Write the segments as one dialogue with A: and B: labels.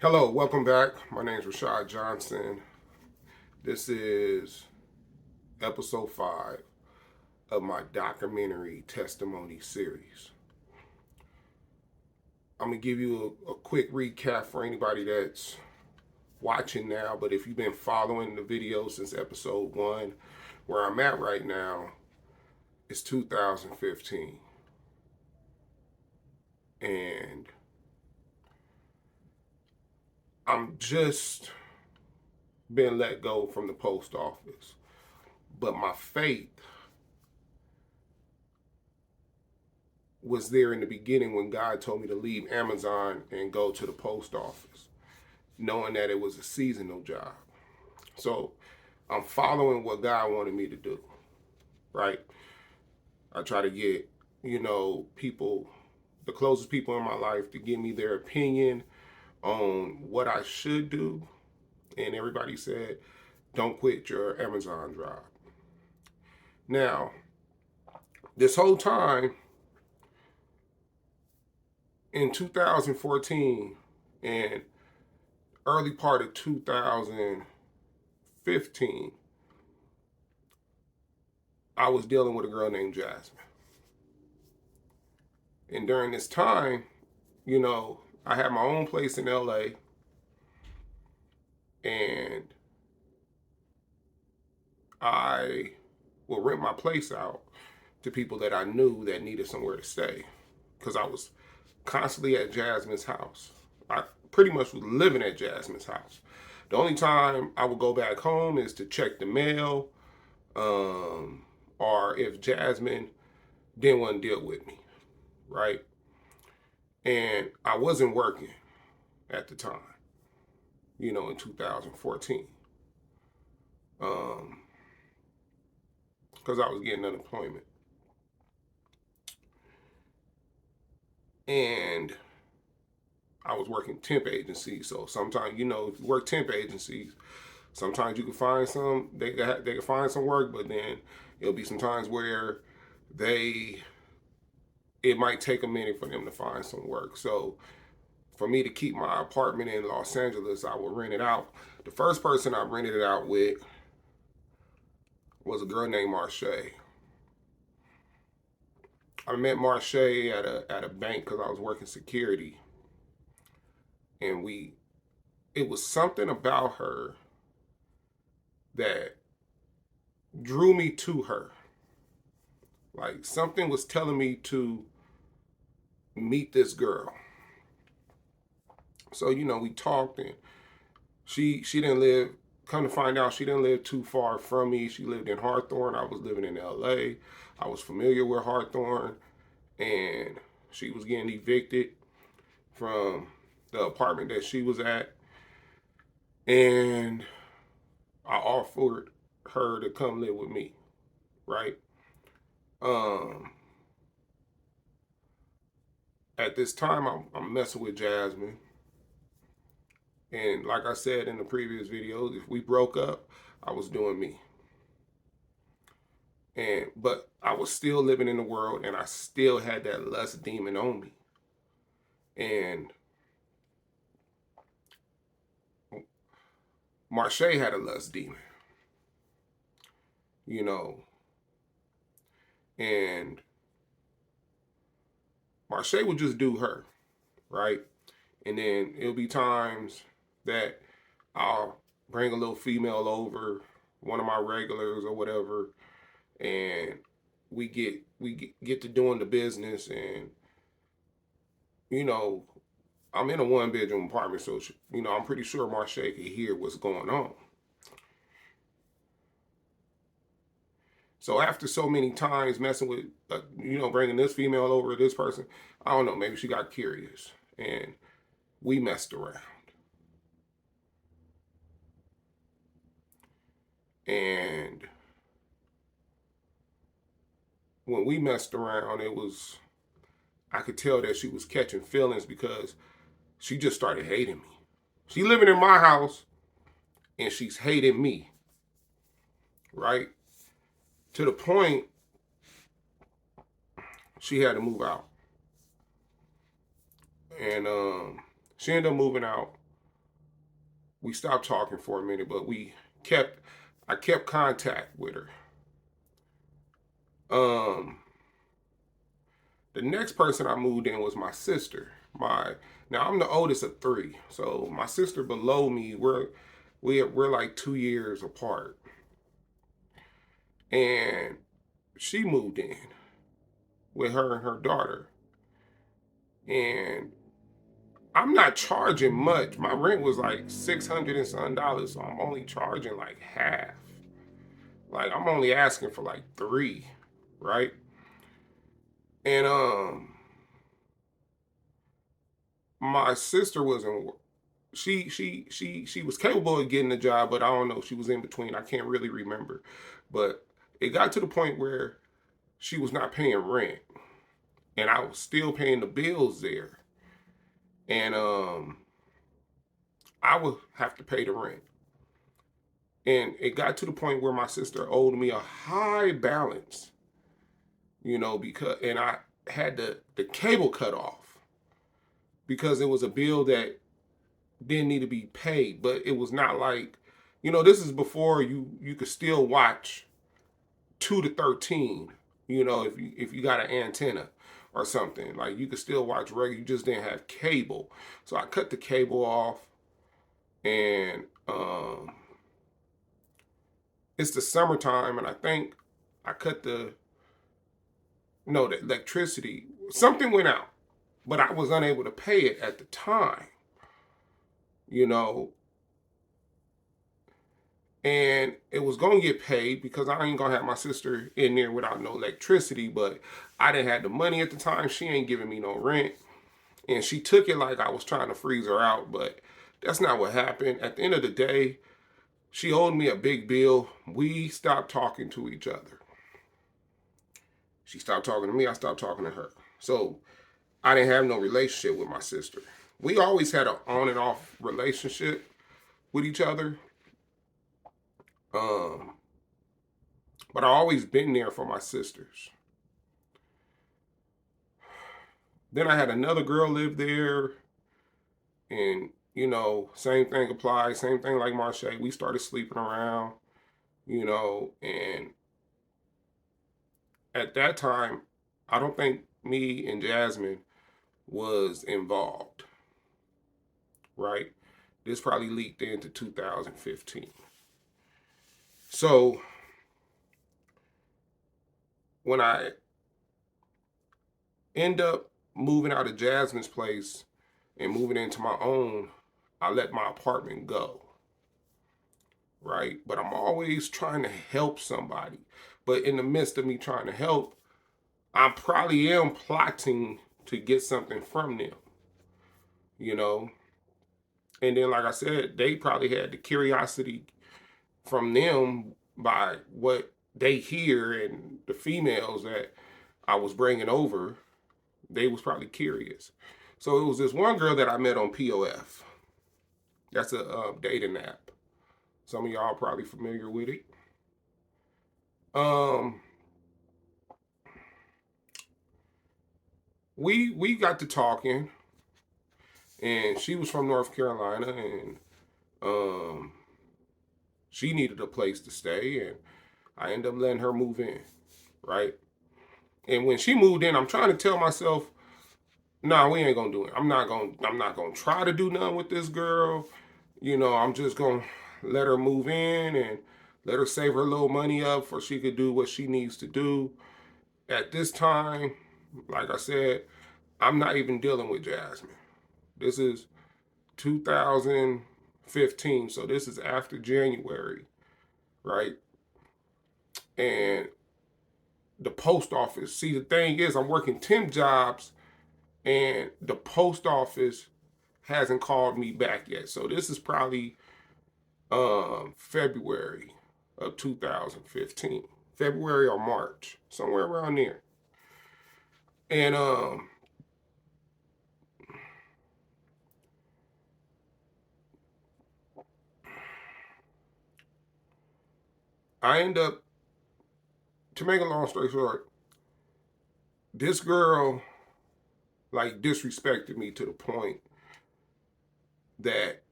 A: Hello, welcome back. My name is Rashad Johnson. This is episode 5 of my documentary testimony series. I'm going to give you a quick recap for anybody that's watching now, but if you've been following the video since episode 1, where I'm at right now is 2015. And I'm just been let go from the post office. But my faith was there in the beginning when God told me to leave Amazon and go to the post office, knowing that it was a seasonal job. So I'm following what God wanted me to do, right? I try to get, people, the closest people in my life to give me their opinion on what I should do. And everybody said, don't quit your Amazon job. Now, this whole time, in 2014 and early part of 2015, I was dealing with a girl named Jasmine. And during this time, I had my own place in LA, and I would rent my place out to people that I knew that needed somewhere to stay because I was constantly at Jasmine's house. I pretty much was living at Jasmine's house. The only time I would go back home is to check the mail, or if Jasmine didn't want to deal with me, right? And I wasn't working at the time, in 2014, because I was getting unemployment. And I was working temp agencies. So sometimes, if you work temp agencies, sometimes you can find they can find some work, but then it'll be some times where it might take a minute for them to find some work. So for me to keep my apartment in Los Angeles, I would rent it out. The first person I rented it out with was a girl named Marsha. I met Marsha at a bank because I was working security, and it was something about her that drew me to her. Like something was telling me to meet this girl. So we talked, and she didn't live. Come to find out, she didn't live too far from me. She lived in Hawthorne. I was living in LA. I was familiar with Hawthorne, and she was getting evicted from the apartment that she was at. And I offered her to come live with me, right? At this time, I'm messing with Jasmine. And like I said in the previous videos, if we broke up, I was doing me. But I was still living in the world, and I still had that lust demon on me. And Marsha had a lust demon, and Marsha would just do her, right? And then it'll be times that I'll bring a little female over, one of my regulars or whatever, and we get to doing the business. And I'm in a 1-bedroom apartment, so I'm pretty sure Marsha can hear what's going on. So after so many times messing with, bringing this female over, this person, I don't know, maybe she got curious, and we messed around. And when we messed around, I could tell that she was catching feelings because she just started hating me. She living in my house, and she's hating me, right? To the point she had to move out. And she ended up moving out. we stopped talking for a minute, but I kept contact with her. The next person I moved in was my sister. Now I'm the oldest of three, so my sister below me, we're like 2 years apart, and she moved in with her and her daughter, and I'm not charging much. My rent was like $600 and some dollars, so I'm only charging like half. Like I'm only asking for like three, right? And my sister wasn't. She was capable of getting a job, but I don't know. She was in between. I can't really remember, but it got to the point where she was not paying rent, and I was still paying the bills there, and I would have to pay the rent. And it got to the point where my sister owed me a high balance, because and I had the cable cut off because it was a bill that didn't need to be paid, but it was not like, this is before you could still watch 2 to 13, if you got an antenna or something, like you could still watch regular, you just didn't have cable. So I cut the cable off, and it's the summertime, and I think I cut the electricity. Something went out, but I was unable to pay it at the time, you know, and it was going to get paid because I ain't going to have my sister in there without no electricity, but I didn't have the money at the time. She ain't giving me no rent, and she took it like I was trying to freeze her out, but that's not what happened. At the end of the day, she owed me a big bill. We stopped talking to each other. She stopped talking to me. I stopped talking to her. So I didn't have no relationship with my sister. We always had an on and off relationship with each other. Um, but I always been there for my sisters. Then I had another girl live there, and same thing applies. Same thing like Marche. We started sleeping around, and at that time, I don't think me and Jasmine was involved, right? This probably leaked into 2015. So when I end up moving out of Jasmine's place and moving into my own, I let my apartment go, right? But I'm always trying to help somebody. But in the midst of me trying to help, I probably am plotting to get something from them, you know? And then, like I said, they probably had the curiosity from them by what they hear, and the females that I was bringing over, they was probably curious. So it was this one girl that I met on POF. That's a dating app. Some of y'all are probably familiar with it. Um, we got to talking, and she was from North Carolina, and um, she needed a place to stay, and I ended up letting her move in, right? And when she moved in, I'm trying to tell myself, nah, we ain't gonna do it. I'm not gonna try to do nothing with this girl. I'm just gonna let her move in and let her save her little money up so she could do what she needs to do. At this time, like I said, I'm not even dealing with Jasmine. This is 2015, so this is after January, right? And the post office. See, the thing is, I'm working 10 jobs, and the post office hasn't called me back yet. So this is probably February of 2015, February or March, somewhere around there. And I end up, to make a long story short, this girl like disrespected me to the point that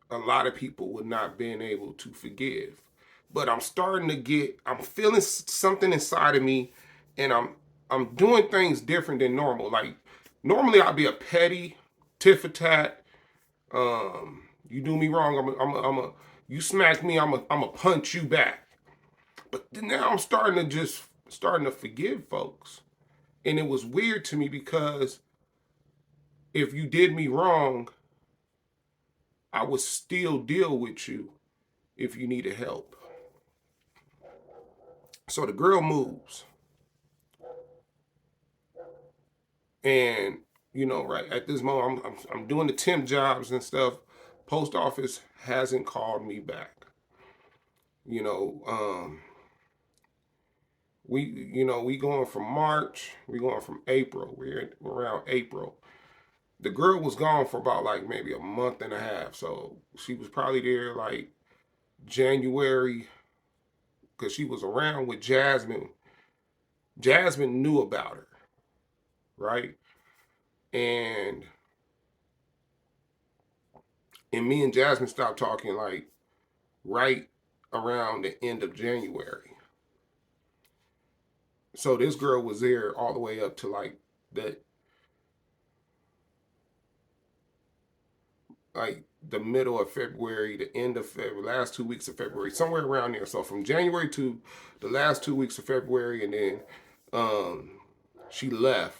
A: a lot of people would not been able to forgive. But I'm feeling something inside of me, and I'm doing things different than normal. Like normally I'd be a petty tit for tat. You do me wrong, you smack me, I'm a punch you back. But now I'm starting to forgive folks. And it was weird to me because if you did me wrong, I would still deal with you if you needed help. So the girl moves. And, right at this moment, I'm doing the temp jobs and stuff. Post office hasn't called me back. You know, we going from March, we going from April. We're around April. The girl was gone for about like maybe a month and a half. So she was probably there like January because she was around with Jasmine. Jasmine knew about her, right? And me and Jasmine stopped talking like right around the end of January. So this girl was there all the way up to the the middle of February, the end of February, last 2 weeks of February, somewhere around there. So from January to the last 2 weeks of February, and then she left,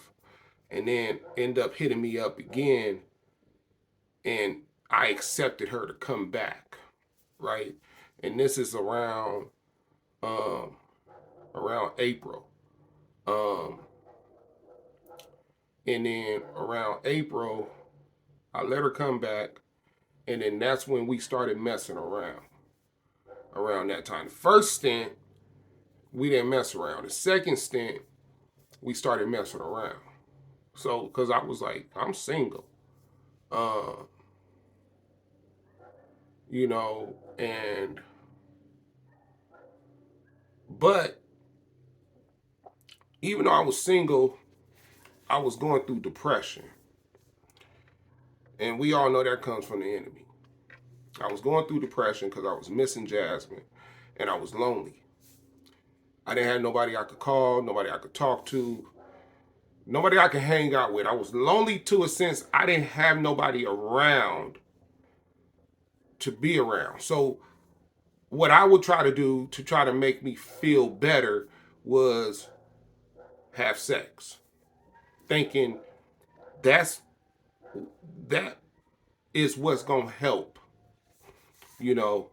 A: and then ended up hitting me up again, and I accepted her to come back, right? And this is um, around April. Um, and then around April, I let her come back, and then that's when we started messing around. Around that time, the first stint we didn't mess around. The second stint we started messing around. So, because I was like, I'm single, uh, and but even though I was single, I was going through depression, and we all know that comes from the enemy. I was going through depression because I was missing Jasmine, and I was lonely. I didn't have nobody I could call, nobody I could talk to, nobody I could hang out with. I was lonely to a sense. I didn't have nobody around to be around. So what I would try to do to try to make me feel better was have sex, thinking that's that is what's gonna help, you know,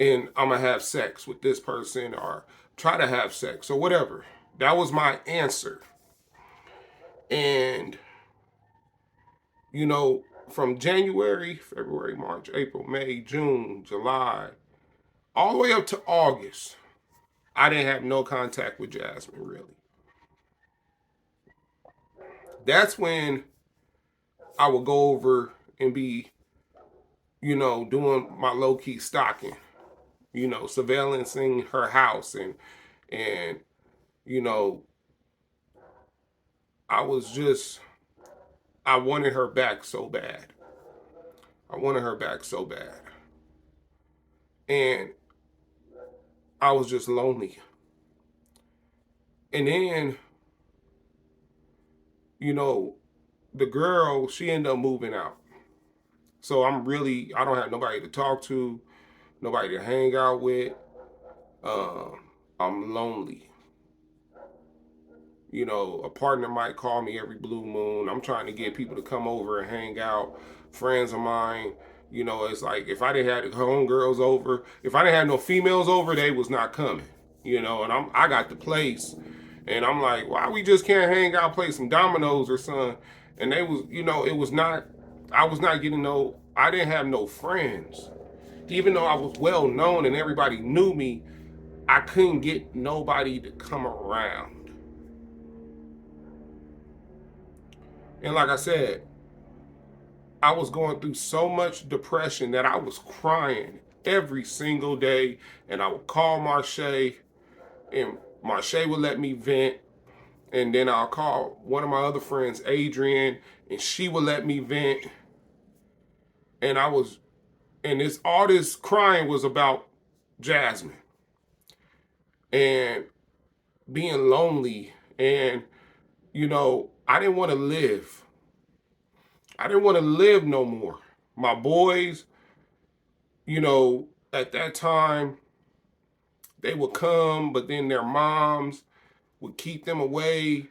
A: and I'm gonna have sex with this person or try to have sex or whatever. That was my answer. And, from January, February, March, April, May, June, July, all the way up to August, I didn't have no contact with Jasmine really. That's when I would go over and be, doing my low key stalking, surveillancing her house and you know, I was just I wanted her back so bad. I wanted her back so bad. And I was just lonely. And then, you know, the girl, she ended up moving out. So I don't have nobody to talk to, nobody to hang out with. Um, I'm lonely. A partner might call me every blue moon. I'm trying to get people to come over and hang out. Friends of mine, it's like if I didn't have the homegirls over, if I didn't have no females over, they was not coming. And I got the place, and I'm like, why we just can't hang out, play some dominoes or something? And they was, it was not. I was not getting no. I didn't have no friends, even though I was well known and everybody knew me. I couldn't get nobody to come around. And like I said, I was going through so much depression that I was crying every single day. And I would call Marche, and Marche would let me vent. And then I'll call one of my other friends, Adrian, and she would let me vent. And I was And all this crying was about Jasmine and being lonely. And, I didn't want to live. I didn't want to live no more. My boys, at that time, they would come, but then their moms would keep them away.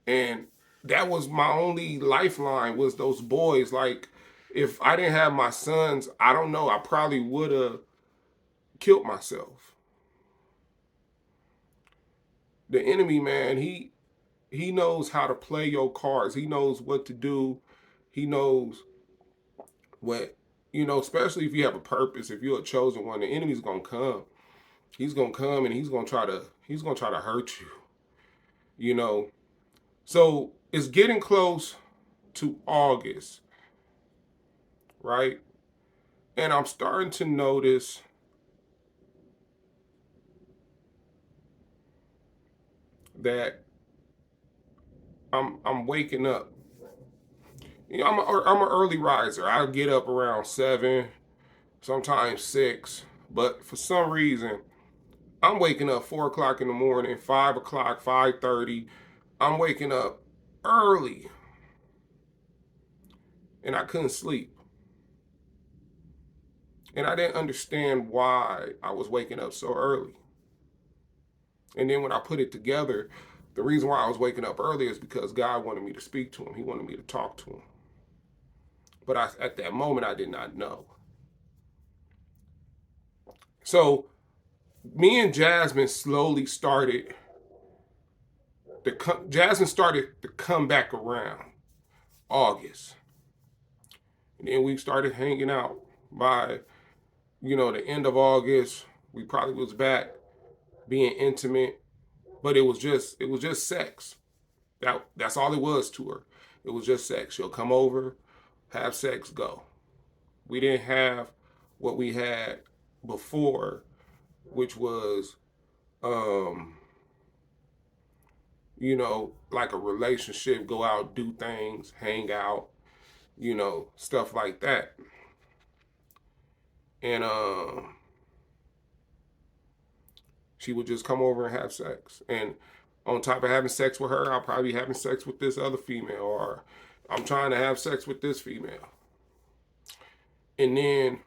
A: And that was my only lifeline, was those boys. Like, if I didn't have my sons, I don't know, I probably would have killed myself. The enemy, man, he knows how to play your cards. He knows what to do. He knows what, especially if you have a purpose, if you're a chosen one, the enemy's gonna come. He's gonna come and he's gonna try to hurt you. You know. So it's getting close to August, right? And I'm starting to notice that I'm waking up. I'm an early riser. I get up around 7, sometimes 6. But for some reason, I'm waking up 4 o'clock in the morning, 5 o'clock, 5:30. I'm waking up early, and I couldn't sleep. And I didn't understand why I was waking up so early. And then when I put it together, the reason why I was waking up early is because God wanted me to speak to him. He wanted me to talk to him. But at that moment, I did not know. So me and Jasmine slowly started. Jasmine started to come back around August. And then we started hanging out by, the end of August. We probably was back being intimate, but it was just sex. That's all it was to her. It was just sex. She'll come over, have sex, go. We didn't have what we had before, which was like a relationship, go out, do things, hang out, stuff like that. And she would just come over and have sex. And on top of having sex with her, I'll probably be having sex with this other female, or I'm trying to have sex with this female. And then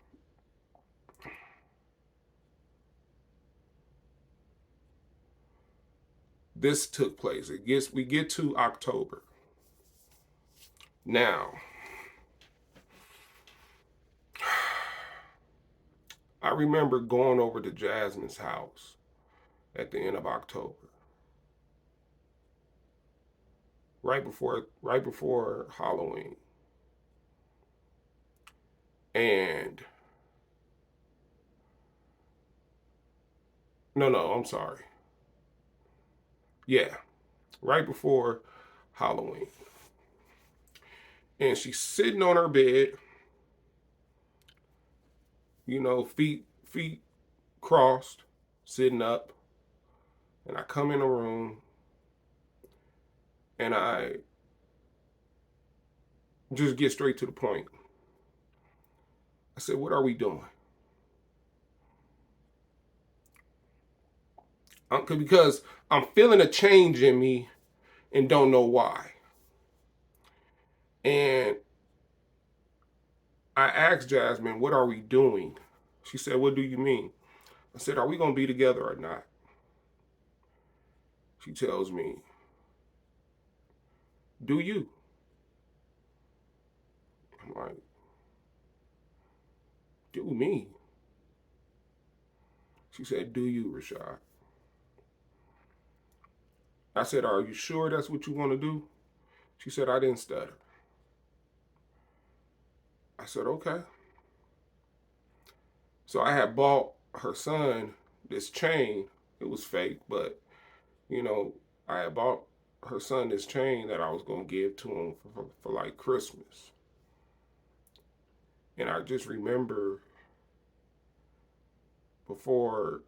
A: this took place. We get to October. Now, I remember going over to Jasmine's house at the end of October. Right before Halloween. And no, I'm sorry. Yeah, right before Halloween. And she's sitting on her bed, feet crossed, sitting up. And I come in the room and I just get straight to the point. I said, "What are we doing?" Because I'm feeling a change in me and don't know why. And I asked Jasmine, "What are we doing?" She said, "What do you mean?" I said, "Are we going to be together or not?" She tells me, "Do you?" I'm like, "Do me?" She said, "Do you, Rashad?" I said, "Are you sure that's what you want to do?" She said, "I didn't stutter." I said, "Okay." So I had bought her son this chain. It was fake, but, you know, I had bought her son this chain that I was going to give to him for like Christmas. And I just remember before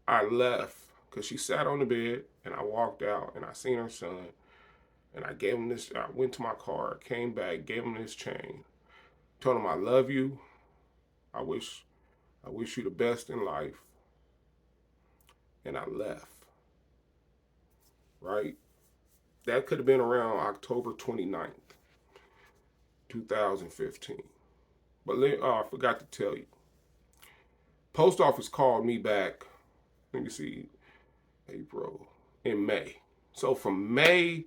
A: I left, because she sat on the bed and I walked out and I seen her son and I gave him this. I went to my car, came back, gave him this chain. Told him I love you. I wish you the best in life. And I left. Right? That could have been around October 29th, 2015. But I forgot to tell you. Post office called me back. Let me see. April. In May. So from May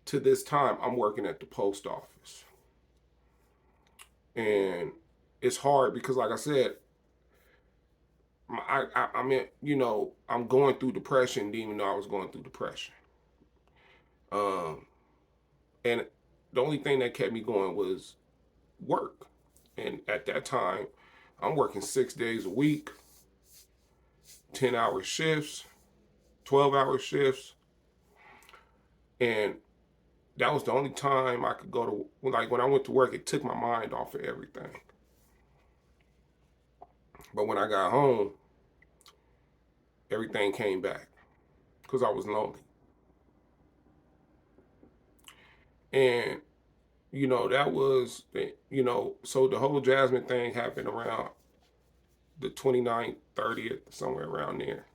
A: to this time, I'm working at the post office. And it's hard because, like I said, I mean, I'm going through depression, didn't even know I was going through depression. Um, and the only thing that kept me going was work. And at that time, I'm working 6 days a week, 10-hour shifts, 12-hour shifts. And that was the only time I could go to, like when I went to work, it took my mind off of everything. But when I got home, everything came back because I was lonely. And, that was, so the whole Jasmine thing happened around the 29th, 30th, somewhere around there.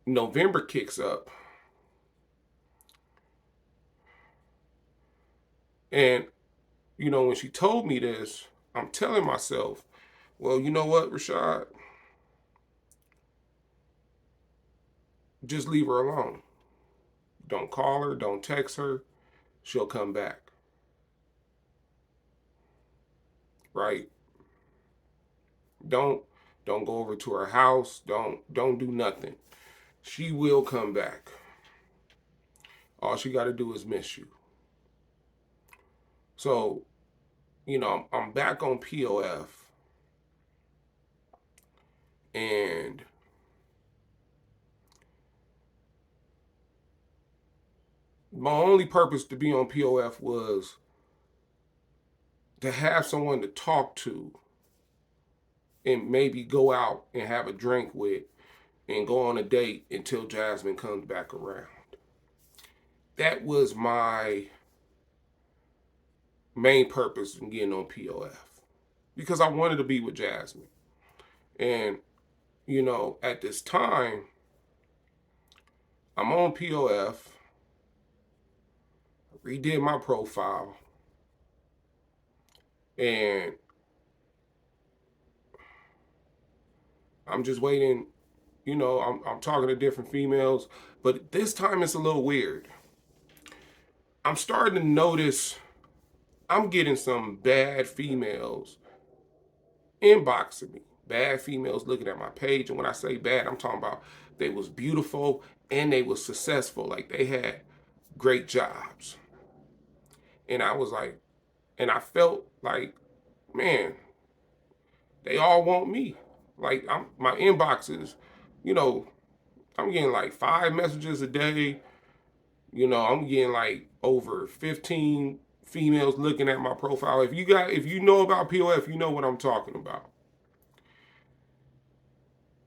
A: November kicks up. And, when she told me this, I'm telling myself, well, you know what, Rashad? Just leave her alone. Don't call her, don't text her. She'll come back. Right? Don't don't go over to her house. Don't do nothing. She will come back. All she got to do is miss you. So, I'm back on POF, and my only purpose to be on POF was to have someone to talk to and maybe go out and have a drink with and go on a date until Jasmine comes back around. That was my main purpose in getting on POF because I wanted to be with Jasmine. And, at this time, I'm on POF, redid my profile, and I'm just waiting. I'm talking to different females, but this time it's a little weird. I'm starting to notice I'm getting some bad females inboxing me. Bad females looking at my page. And when I say bad, I'm talking about they was beautiful and they was successful. Like they had great jobs. And I was like, and I felt like, man, they all want me. Like my inboxes, you know, I'm getting like 5 messages a day. I'm getting like over 15 females looking at my profile. If you know about POF, you know what I'm talking about.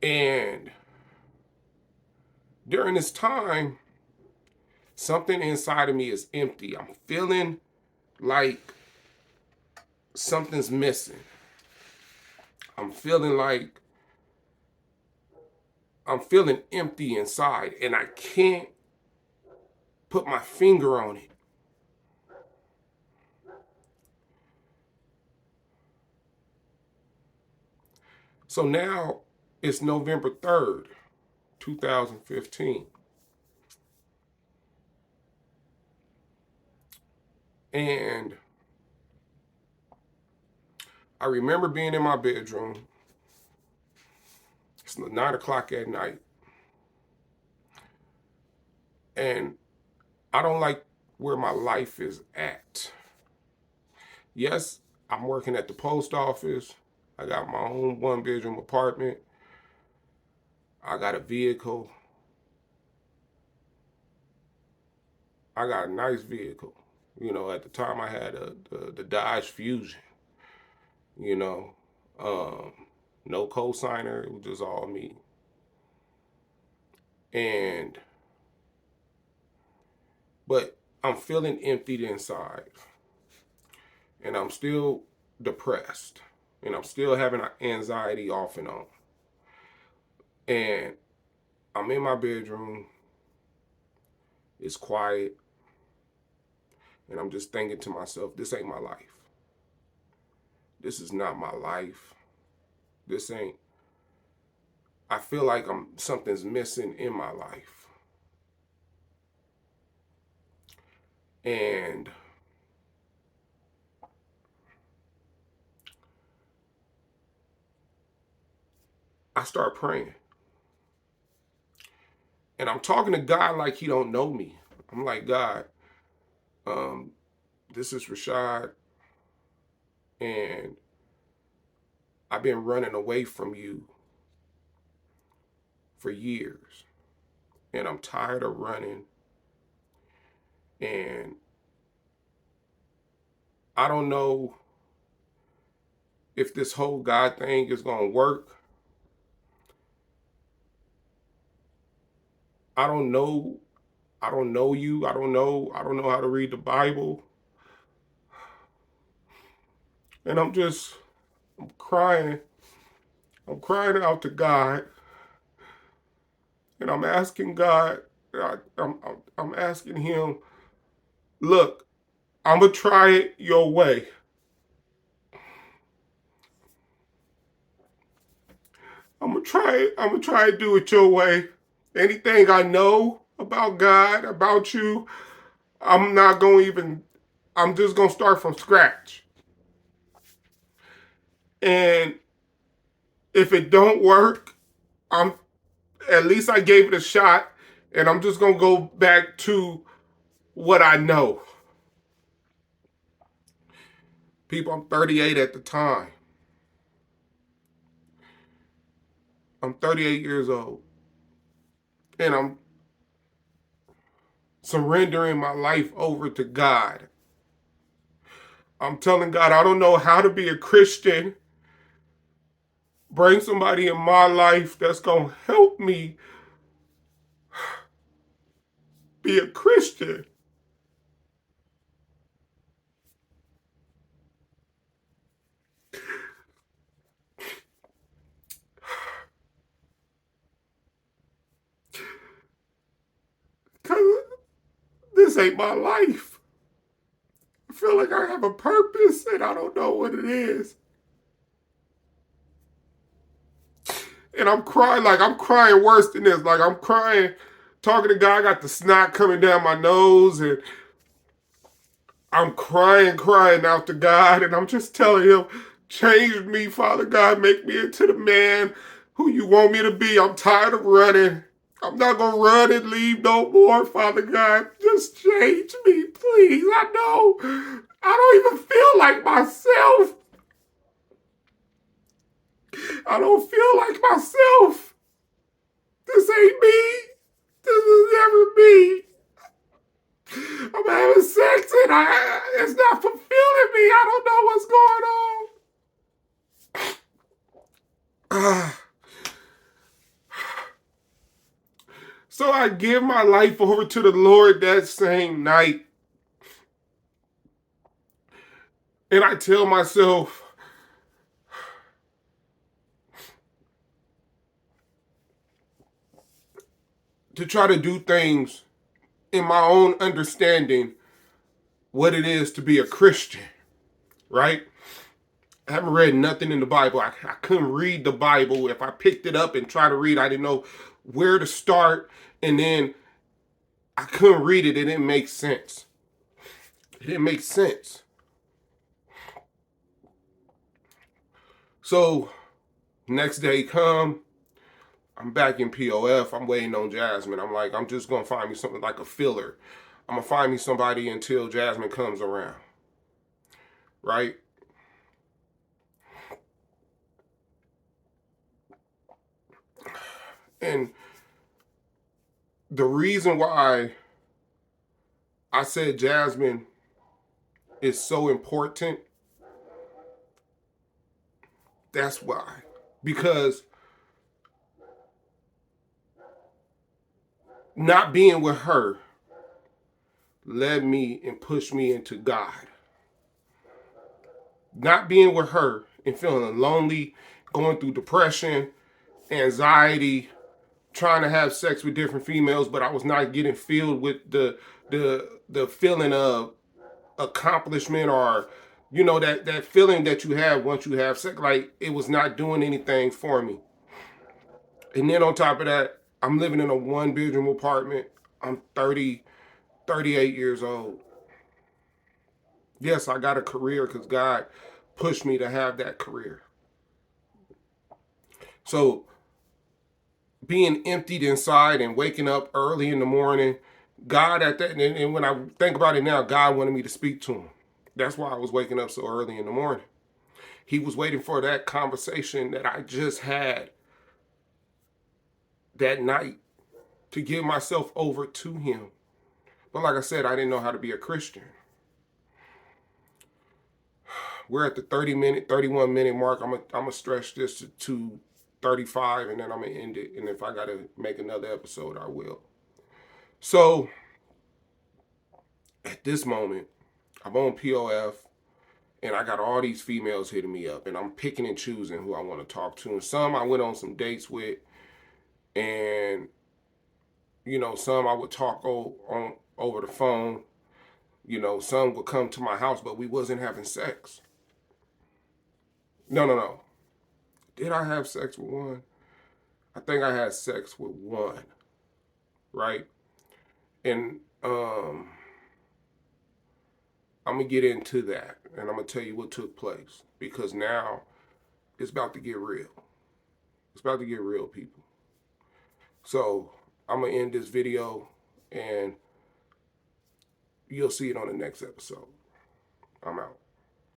A: And during this time, something inside of me is empty. I'm feeling like something's missing. I'm feeling like I'm feeling empty inside and I can't put my finger on it. So now it's November 3rd, 2015. And I remember being in my bedroom. It's 9 o'clock at night. And I don't like where my life is at. Yes, I'm working at the post office. I got my own 1-bedroom apartment. I got a vehicle. I got a nice vehicle. At the time I had the Dodge Fusion. You know, um, no co-signer. It was just all me. And but I'm feeling emptied inside. and I'm still depressed, and I'm still having anxiety off and on. And I'm in my bedroom, it's quiet, and I'm just thinking to myself, this ain't my life. This is not my life. This ain't, I feel like something's missing in my life. And I start praying. And I'm talking to God like he don't know me. I'm like, God, this is Rashad, and I've been running away from you for years. And I'm tired of running. And I don't know if this whole God thing is going to work. I don't know. I don't know you. I don't know how to read the Bible. And I'm crying. I'm crying out to God. And I'm asking God, I'm asking him, look, I'm going to try it your way. I'm gonna try to do it your way. Anything I know about God, about you, I'm not gonna even, I'm just gonna start from scratch. And if it don't work, I'm, at least I gave it a shot, and I'm just gonna go back to what I know. People, I'm 38 at the time. I'm 38 years old. And I'm surrendering my life over to God. I'm telling God, I don't know how to be a Christian. Bring somebody in my life that's going to help me be a Christian. Because this ain't my life. I feel like I have a purpose and I don't know what it is. And I'm crying worse than this. Like I'm crying, talking to God, I got the snot coming down my nose, and I'm crying out to God, and I'm just telling him, change me, Father God, make me into the man who you want me to be. I'm tired of running. I'm not going to run and leave no more, Father God. Just change me, please. I know I don't even feel like myself. I don't feel like myself. This ain't me. This is never me. I'm having sex and it's not fulfilling me. I don't know what's going on. So I give my life over to the Lord that same night. And I tell myself, to try to do things in my own understanding what it is to be a Christian, right? I haven't read nothing in the Bible. I couldn't read the Bible. If I picked it up and tried to read, I didn't know where to start. And then I couldn't read it. It didn't make sense. It didn't make sense. So next day come, I'm back in POF. I'm waiting on Jasmine. I'm like, I'm just going to find me something like a filler. I'm going to find me somebody until Jasmine comes around. Right? And the reason why I said Jasmine is so important, that's why. Because not being with her led me and pushed me into God. Not being with her and feeling lonely, going through depression, anxiety, trying to have sex with different females, but I was not getting filled with the feeling of accomplishment, or that feeling that you have once you have sex. Like, it was not doing anything for me. And then on top of that, I'm living in a 1 bedroom apartment. I'm 38 years old. Yes, I got a career because God pushed me to have that career. So being emptied inside and waking up early in the morning, God at that, and when I think about it now, God wanted me to speak to him. That's why I was waking up so early in the morning. He was waiting for that conversation that I just had that night to give myself over to him. But like I said, I didn't know how to be a Christian. We're at the 31 minute mark. I'm gonna stretch this to 35, and then I'm gonna end it. And if I gotta make another episode, I will. So at this moment, I'm on POF, and I got all these females hitting me up, and I'm picking and choosing who I want to talk to. And some I went on some dates with, and some I would talk over the phone. Some would come to my house, but we wasn't having sex. No, no, no. Did I have sex with one? I think I had sex with one, right? And I'm gonna get into that, and I'm gonna tell you what took place, because now it's about to get real. It's about to get real, people. So I'm gonna end this video, and you'll see it on the next episode. I'm out.